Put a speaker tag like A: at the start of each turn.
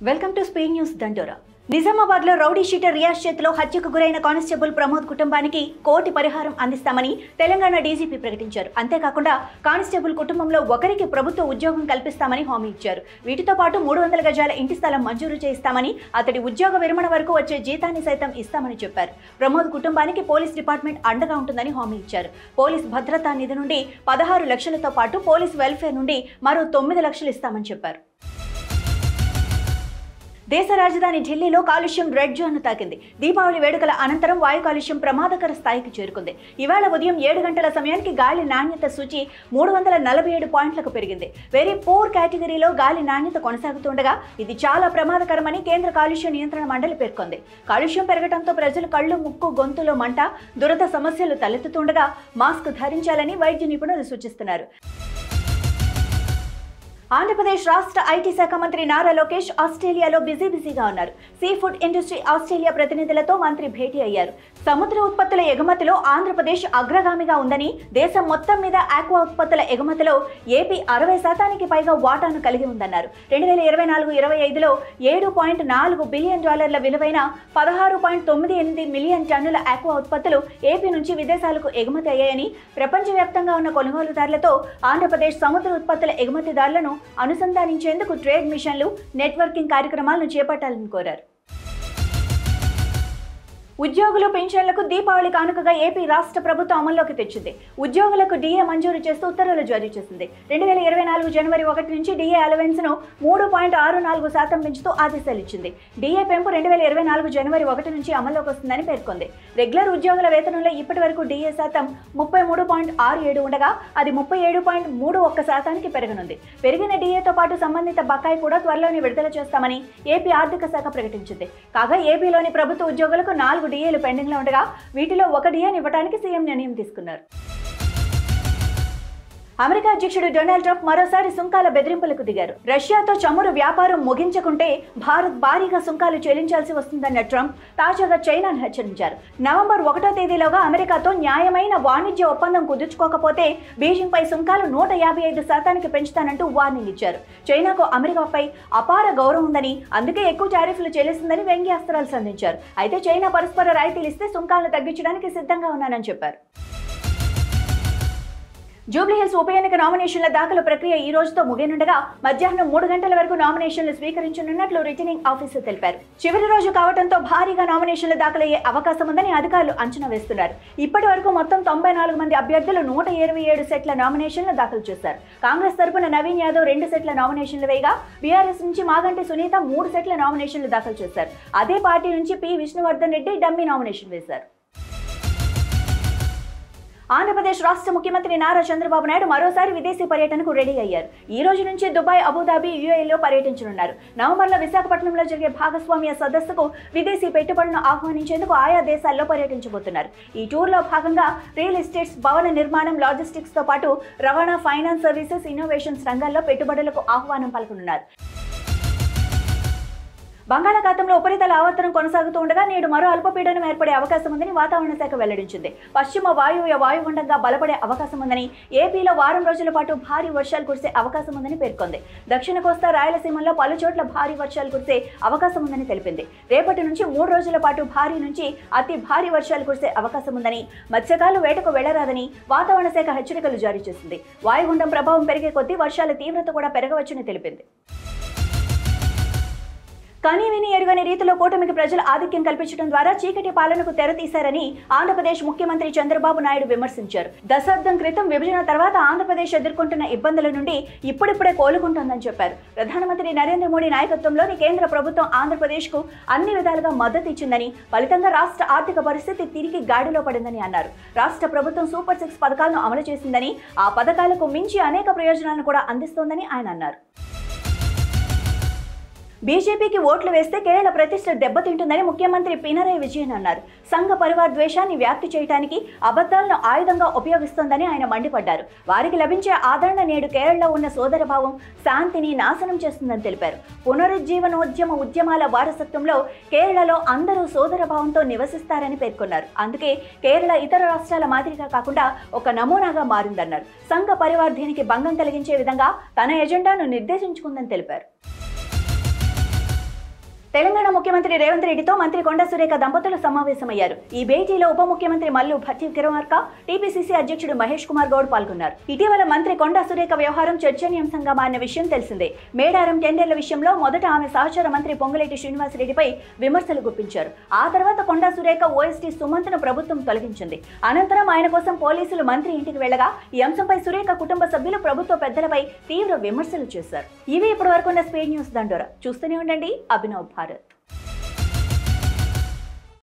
A: Welcome to speed news దండోరా. నిజామాబాద్ లో rowdy sheeter Riyaz చేతిలో హత్యకు గురైన కానిస్టేబుల్ ప్రమోద్ కుటుంబానికి కోటి పరిహారం అందిస్తామని తెలంగాణ డీజీపీ ప్రకటించారు. అంతేకాకుండా కానిస్టేబుల్ కుటుంబంలో ఒకరికి ప్రభుత్వ ఉద్యోగం కల్పిస్తామని హామీ ఇచ్చారు. వీటితో పాటు 300 గజాల ఇంటి స్థలం మంజూరు చేయిస్తామని, అతడి ఉద్యోగ విరమణ వరకు వచ్చే జీతాన్ని సైతం ఇస్తామని చెప్పారు. ప్రమోద్ కుటుంబానికి పోలీస్ డిపార్ట్మెంట్ అండగా ఉంటుందని హామీ ఇచ్చారు. పోలీస్ భద్రతా నిధి నుండి 16 లక్షలతో పాటు పోలీస్ వెల్ఫేర్ నుండి మరో 9 లక్షలు ఇస్తామని చెప్పారు. దేశ రాజధాని ఢిల్లీలో కాలుష్యం రెడ్ జోన్ను తాకింది. దీపావళి వేడుకల అనంతరం వాయు కాలుష్యం ప్రమాదకర స్థాయికి చేరుకుంది. ఇవాళ ఉదయం 7 గంటల సమయానికి గాలి నాణ్యత సూచి 347 పాయింట్లకు పెరిగింది. వెరీ పూర్ కేటగిరీలో గాలి నాణ్యత కొనసాగుతుండగా ఇది చాలా ప్రమాదకరమని కేంద్ర కాలుష్య నియంత్రణ మండలి పేర్కొంది. కాలుష్యం పెరగడంతో ప్రజలు కళ్ళు, ముక్కు, గొంతులో మంట, దురద సమస్యలు తలెత్తుతుండగా మాస్క్ ధరించాలని వైద్య నిపుణులు సూచిస్తున్నారు. ఆంధ్రప్రదేశ్ రాష్ట్ర ఐటీ శాఖ మంత్రి నారా లోకేష్ ఆస్ట్రేలియాలో బిజీగా ఉన్నారు. సీ ఫుడ్ ఇండస్ట్రీ ఆస్ట్రేలియా ప్రతినిధులతో మంత్రి భేటీ అయ్యారు. సముద్ర ఉత్పత్తుల ఎగుమతిలో ఆంధ్రప్రదేశ్ అగ్రగామిగా ఉందని, దేశం మొత్తం మీద ఆక్వా ఉత్పత్తుల ఎగుమతిలో ఏపీ 60% పైగా వాటాను కలిగి ఉందన్నారు. 2024-25లో $7.4 బిలియన్ విలువైన 16.98 మిలియన్ టన్నుల ఆక్వా ఉత్పత్తులు ఏపీ నుంచి విదేశాలకు ఎగుమతి అయ్యాయని, ప్రపంచవ్యాప్తంగా ఉన్న కొనుగోలుదారులతో ఆంధ్రప్రదేశ్ సముద్ర ఉత్పత్తుల ఎగుమతిదారులను అనుసంధానించేందుకు ట్రేడ్ మిషన్లు, నెట్వర్కింగ్ కార్యక్రమాలను చేపట్టాలని కోరారు. ఉద్యోగులు, పెన్షన్లకు దీపావళి కానుకగా ఏపీ రాష్ట్ర ప్రభుత్వం అమల్లోకి తెచ్చింది. ఉద్యోగులకు డీఏ మంజూరు చేస్తూ ఉత్తర్వులు జారీ చేసింది. 2024 జనవరి 1 నుంచి డీఏ అలవెన్స్ ను 3.64% పెంచుతూ ఆదేశాలు ఇచ్చింది. డీఏ పెంపు 2024 జనవరి 1 నుంచి అమల్లోకి వస్తుందని పేర్కొంది. రెగ్యులర్ ఉద్యోగుల వేతనంలో ఇప్పటి వరకు డీఏ శాతం 33.67 ఉండగా అది 37.31% పెరగనుంది. పెరిగిన డీఏతో పాటు సంబంధిత బకాయి కూడా త్వరలోనే విడుదల చేస్తామని ఏపీ ఆర్థిక శాఖ ప్రకటించింది. కాగా ఏపీలోని ప్రభుత్వ ఉద్యోగులకు 4 డీఏలు పెండింగ్ లో ఉండగా వీటిలో 1 డీఏని ఇవ్వడానికి సీఎం నిర్ణయం తీసుకున్నారు. అమెరికా అధ్యక్షుడు డొనాల్డ్ ట్రంప్ మరోసారి సుంకాల బెదిరింపులకు దిగారు. రష్యాతో చమురు వ్యాపారం ముగించకుంటే భారత్ భారీగా సుంకాలు చెల్లించాల్సి వస్తుందన్న ట్రంప్ తాజాగా చైనాను హెచ్చరించారు. నవంబర్ 1వ తేదీలోగా అమెరికాతో న్యాయమైన వాణిజ్య ఒప్పందం కుదుర్చుకోకపోతే బీజింగ్ పై సుంకాలు 155% పెంచుతానంటూ వార్నింగ్ ఇచ్చారు. చైనాకు అమెరికాపై అపార గౌరవం ఉందని, అందుకే ఎక్కువ టారిఫ్లు చెల్లిస్తుందని వ్యంగ్యాస్త్రాలు సంధించారు. అయితే చైనా పరస్పర రాయితీలు ఇస్తే సుంకాలను తగ్గించడానికి సిద్ధంగా ఉన్నానని చెప్పారు. జూబ్లీహిల్స్ ఉప ఎన్నిక నామినేషన్ల దాఖలు ప్రక్రియ ఈ రోజుతో ముగియనుండగా మధ్యాహ్నం 3 గంటల వరకు నామినేషన్లు స్వీకరించనున్నట్లు రిటర్నింగ్ ఆఫీసర్ తెలిపారు. చివరి రోజు కావడంతో భారీగా నామినేషన్లు దాఖలయ్యే అవకాశం ఉందని అధికారులు అంచనా వేస్తున్నారు. ఇప్పటి వరకు మొత్తం 94 మంది అభ్యర్థులు 127 సెట్ల నామినేషన్లు దాఖలు చేశారు. కాంగ్రెస్ తరపున నవీన్ యాదవ్ 2 సెట్ల నామినేషన్లు వేయగా, బీఆర్ఎస్ నుంచి మాగంటి సునీత 3 సెట్ల నామినేషన్లు దాఖలు చేశారు. అదే పార్టీ నుంచి P Vishnuvardhan Reddy dummy nomination వేశారు. ఆంధ్రప్రదేశ్ రాష్ట్ర ముఖ్యమంత్రి నారా చంద్రబాబు నాయుడు మరోసారి విదేశీ పర్యటనకు రెడీ అయ్యారు. ఈ రోజు నుంచి దుబాయ్, అబుదాబి, యూఏఈలో పర్యటించనున్నారు. నవంబర్లో విశాఖపట్నంలో జరిగే భాగస్వామ్య సదస్సుకు విదేశీ పెట్టుబడులను ఆహ్వానించేందుకు ఆయా దేశాల్లో పర్యటించబోతున్నారు. ఈ టూర్లో భాగంగా రియల్ ఎస్టేట్స్, భవన నిర్మాణం, లాజిస్టిక్స్ తో పాటు రవాణా, ఫైనాన్స్ సర్వీసెస్, ఇన్నోవేషన్స్ రంగాల్లో పెట్టుబడులకు ఆహ్వానం పలుకనున్నారు. బంగాళాఖాతంలో ఉపరితల ఆవర్తనం కొనసాగుతూ ఉండగా నేడు మరో అల్పపీడనం ఏర్పడే అవకాశం ఉందని వాతావరణ శాఖ వెల్లడించింది. పశ్చిమ వాయుగుండంగా బలపడే అవకాశం ఉందని, ఏపీలో వారం రోజుల పాటు భారీ వర్షాలు కురిసే అవకాశం ఉందని పేర్కొంది. దక్షిణ కోస్తా, రాయలసీమలో పలు చోట్ల భారీ వర్షాలు కురిసే అవకాశం ఉందని తెలిపింది. రేపటి నుంచి 3 రోజుల పాటు భారీ నుంచి అతి భారీ వర్షాలు కురిసే అవకాశం ఉందని, మత్స్యకారులు వేటకు వెళ్లరాదని వాతావరణ శాఖ హెచ్చరికలు జారీ చేసింది. వాయుగుండం ప్రభావం పెరిగే కొద్దీ వర్షాల తీవ్రత కూడా పెరగవచ్చని తెలిపింది. కనీ విని ఎరుగని రీతిలో కూటమికి ప్రజలు ఆధిక్యం కల్పించడం ద్వారా చీకటి పాలనకు తెరతీశారని ఆంధ్రప్రదేశ్ ముఖ్యమంత్రి చంద్రబాబు నాయుడు విమర్శించారు. దశాబ్దం క్రితం విభజన తర్వాత ఆంధ్రప్రదేశ్ ఎదుర్కొంటున్న ఇబ్బందుల నుండి ఇప్పుడిప్పుడే కోలుకుంటోందని చెప్పారు. ప్రధానమంత్రి నరేంద్ర మోడీ నాయకత్వంలోని కేంద్ర ప్రభుత్వం ఆంధ్రప్రదేశ్ కు అన్ని విధాలుగా మద్దతు ఇచ్చిందని, ఫలితంగా రాష్ట్ర ఆర్థిక పరిస్థితి తిరిగి గాడిలో పడిందని అన్నారు. రాష్ట్ర ప్రభుత్వం సూపర్ 6 పథకాలను అమలు చేసిందని, ఆ పథకాలకు మించి అనేక ప్రయోజనాలను కూడా అందిస్తోందని ఆయన అన్నారు. బీజేపీకి ఓట్లు వేస్తే కేరళ ప్రతిష్ట దెబ్బతింటుందని ముఖ్యమంత్రి పినరయి విజయన్ అన్నారు. సంఘ పరివార్ ద్వేషాన్ని వ్యాప్తి చేయడానికి అబద్ధాలను ఆయుధంగా ఉపయోగిస్తోందని ఆయన మండిపడ్డారు. వారికి లభించే ఆదరణ నేడు కేరళలో ఉన్న సోదరభావం, శాంతిని నాశనం చేస్తుందని తెలిపారు. పునరుజ్జీవనోద్యమ ఉద్యమాల వారసత్వంలో కేరళలో అందరూ సోదరభావంతో నివసిస్తారని పేర్కొన్నారు. అందుకే కేరళ ఇతర రాష్ట్రాల మాదిరిగా కాకుండా ఒక నమూనాగా మారిందన్నారు. సంఘ పరివార్ దీనికి భంగం కలిగించే విధంగా తన ఎజెండాను నిర్దేశించుకుందని తెలిపారు. తెలంగాణ ముఖ్యమంత్రి రేవంత్ రెడ్డితో మంత్రి కొండా సురేఖ దంపతులు సమావేశమయ్యారు. ఈ భేటీలో ఉప ముఖ్యమంత్రి మల్లు భట్టి విక్రమార్క, టీపీసీసీ అధ్యక్షుడు మహేష్ కుమార్ గౌడ్ పాల్గొన్నారు. ఇటీవల మంత్రి కొండా సురేఖ వ్యవహారం చర్చనీయాంశంగా మారిన విషయం తెలిసిందే. మేడారం టెండర్ల విషయంలో మొదట ఆమె సహచర మంత్రి పొంగులేటి శ్రీనివాసరెడ్డిపై విమర్శలు గుప్పించారు. ఆ తర్వాత కొండా సురేఖ ఓఎస్టీ సుమంత్ను ప్రభుత్వం తొలగించింది. అనంతరం ఆయన కోసం పోలీసులు మంత్రి ఇంటికి వెళ్లగా ఈ అంశంపై సురేఖ కుటుంబ సభ్యులు ప్రభుత్వ పెద్దలపై తీవ్ర విమర్శలు చేశారు. ఇవి ఇప్పటి వరకు ఉన్న స్పీడ్ న్యూస్ దండోరా. చూస్తూనే ఉండండి అభినవ్ భారత్.